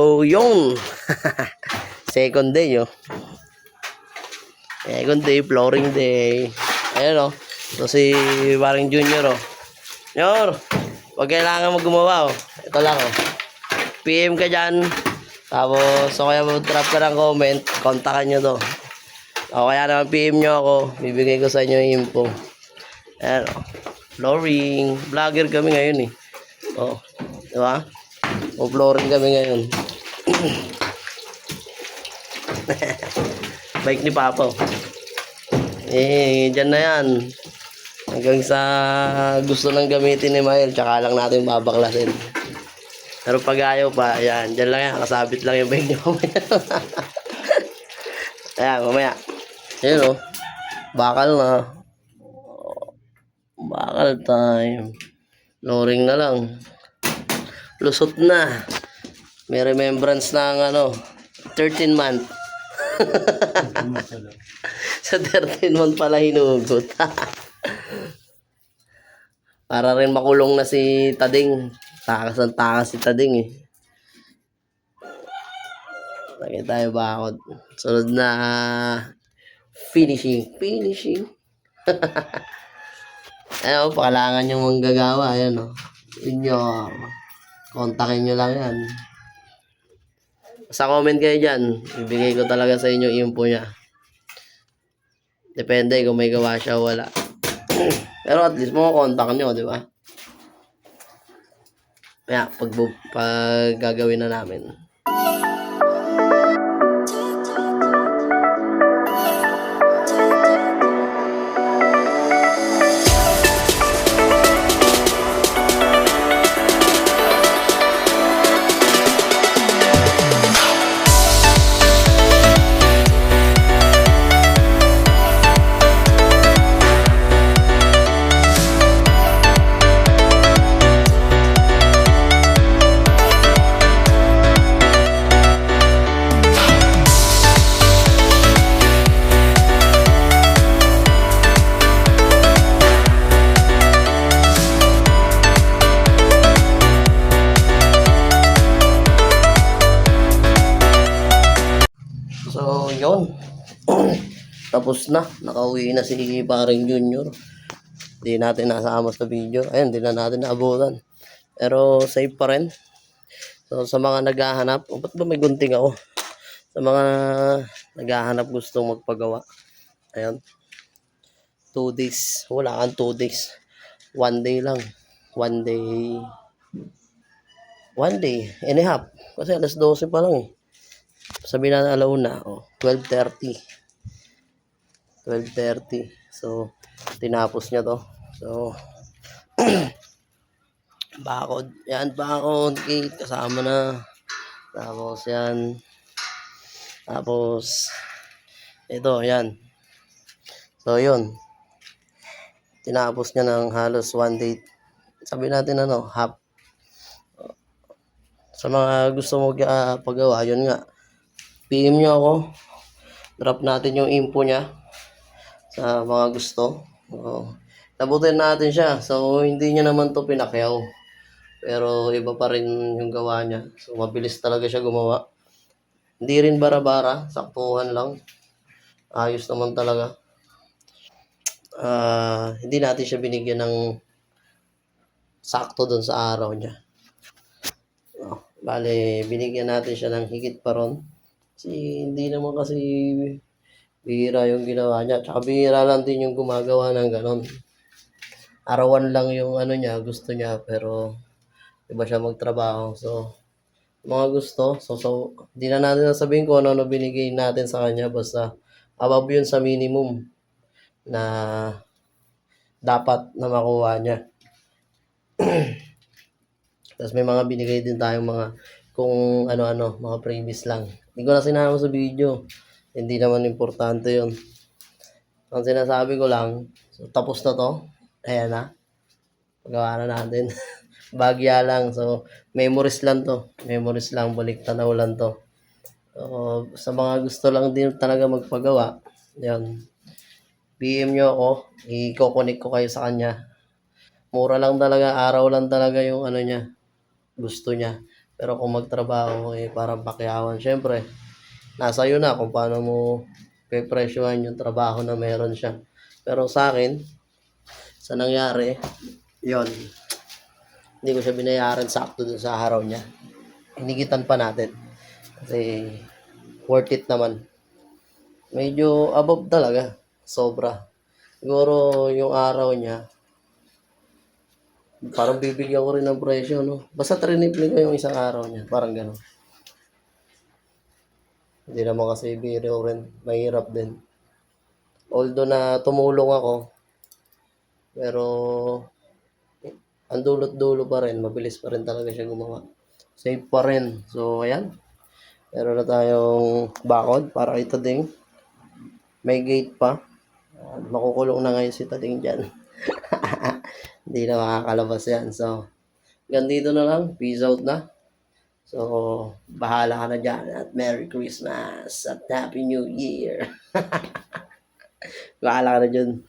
So, yung second day, oh. Second day, flooring day. Ayan, oh. So, si Waring Junior, oh. Junior, wag kailangan mo gumawa, oh. Ito lang, oh. PM ka dyan. Tapos, so kaya mag-drop ka ng comment, kontakan nyo to. O kaya naman PM nyo ako, bibigay ko sa inyo yung info. Ayan, oh. Flooring. Vlogger kami ngayon, eh. Oh, di ba? O flooring kami ngayon. Bike ni Papa. Dyan na yan. Hanggang sa gusto nang gamitin ni Mael, tsaka lang natin babaklasin. Pero pag ayaw pa, ayan, dyan lang yan. Kasabit lang yung bike niya mamaya. Ayan, mamaya. Ayan o. Bakal na. Bakal time. Flooring na lang. Lusot na. May remembrance ng 13 month. Sa 13 month pala hinugot. Para rin makulong na si Tading. Takas ng takas si Tading, eh. Lagi tayo bakod. Sunod na finishing. Ayun, pakalangan yung manggagawa. Ayan, o. Inyo. Kontakin nyo lang yan. Sa comment kayo dyan, ibigay ko talaga sa inyo info niya. Depende kung may gawa siya o wala. Pero at least kontak nyo, di ba? Kaya pag gagawin na namin. So, yun. Tapos na. Nakauwi na si Paring Junior. Hindi natin nasama sa video. Ayun, hindi na natin naabutan. Pero safe pa rin. So, sa mga naghahanap, ba't ba may gunting ako? Sa mga naghahanap gustong magpagawa. Ayun. 2 days. Wala kang 2 days. 1 day lang. 1 day. 1 day and a half. Kasi alas 12 pa lang, eh. Sabihin na alauna, 12:30. 12:30. So, tinapos niya to. So, bakod. Yan, bakod. Gate. Kasama na. Tapos, yan. Tapos, ito, yan. So, yun. Tinapos niya ng halos 1 day. Sabihin natin half. Sa mga gusto mo pagawa, yun nga. PM nyo ako. Drop natin yung info niya sa mga gusto. Nabutin natin siya. So, hindi niya naman to pinakyaw. Pero iba pa rin yung gawa niya. So, mabilis talaga siya gumawa. Hindi rin bara-bara. Saktuhan lang. Ayos naman talaga. Hindi natin siya binigyan ng sakto dun sa araw niya. Bale, binigyan natin siya ng higit pa ron. Kasi hindi naman kasi bihira yung ginawa niya. Tsaka bihira lang din yung gumagawa ng ganon. Arawan lang yung niya, gusto niya. Pero iba siya magtrabaho. So, mga gusto. So hindi na natin sasabihin kung ano binigay natin sa kanya. Basta above yun sa minimum na dapat na makuha niya. Tapos may mga binigay din tayong mga kung ano-ano, mga previous lang. Hindi ko na sinama sa video. Hindi naman importante yun. Ang sinasabi ko lang, so, tapos na to. Ayan na. Pagawa na natin. Bagya lang. So, memories lang to. Memories lang. Balik tanaw lang to. So, sa mga gusto lang din talaga magpagawa, yan. PM nyo ako. I-connect ko kayo sa kanya. Mura lang talaga. Araw lang talaga yung niya. Gusto niya. Pero kung magtrabaho, parang pakyawan. Siyempre, nasa iyo na kung paano mo pepresyohan yung trabaho na meron siya. Pero sa akin, sa nangyari, yon hindi ko siya binayaran sakto dun sa araw niya. Hinigitan pa natin. Kasi worth it naman. Medyo above talaga. Sobra. Siguro yung araw niya, parang bibigyan ko rin ng presyo, no? Basta trinipling ko yung isang araw niya. Parang gano'n. Hindi naman kasi biro rin. Mahirap din. Although na tumulong ako, pero ang dulot-dulo pa rin. Mabilis pa rin talaga siya gumawa. Safe pa rin. So, ayan. Meron na tayong bakod para kay Tading. May gate pa. Makukulong na ngayon si Tading dyan. Hindi na makakalabas yan. So, ganito na lang. Peace out na. So, bahala ka na dyan. At Merry Christmas. At Happy New Year. Bahala ka na dyan.